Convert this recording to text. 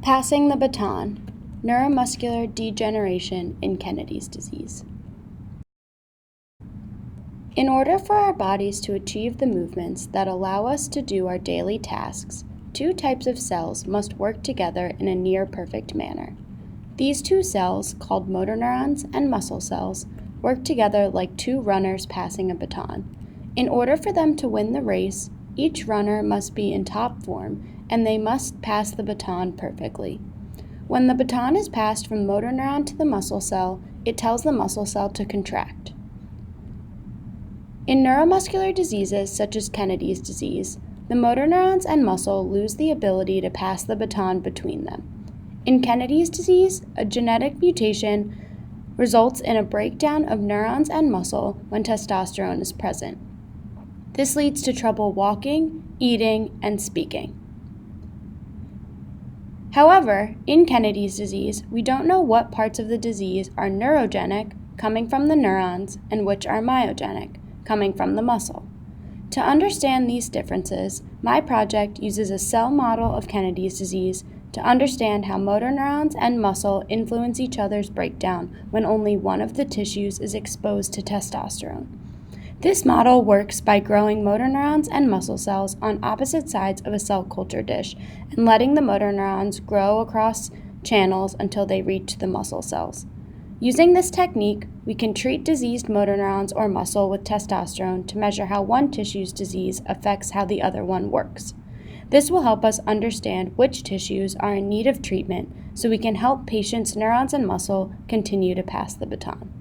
Passing the baton, neuromuscular degeneration in Kennedy's disease. In order for our bodies to achieve the movements that allow us to do our daily tasks, two types of cells must work together in a near-perfect manner. These two cells, called motor neurons and muscle cells, work together like two runners passing a baton. In order for them to win the race, each runner must be in top form, and they must pass the baton perfectly. When the baton is passed from the motor neuron to the muscle cell, it tells the muscle cell to contract. In neuromuscular diseases such as Kennedy's disease, the motor neurons and muscle lose the ability to pass the baton between them. In Kennedy's disease, a genetic mutation results in a breakdown of neurons and muscle when testosterone is present. This leads to trouble walking, eating, and speaking. However, in Kennedy's disease, we don't know what parts of the disease are neurogenic, coming from the neurons, and which are myogenic, coming from the muscle. To understand these differences, my project uses a cell model of Kennedy's disease to understand how motor neurons and muscle influence each other's breakdown when only one of the tissues is exposed to testosterone. This model works by growing motor neurons and muscle cells on opposite sides of a cell culture dish and letting the motor neurons grow across channels until they reach the muscle cells. Using this technique, we can treat diseased motor neurons or muscle with testosterone to measure how one tissue's disease affects how the other one works. This will help us understand which tissues are in need of treatment so we can help patients' neurons and muscle continue to pass the baton.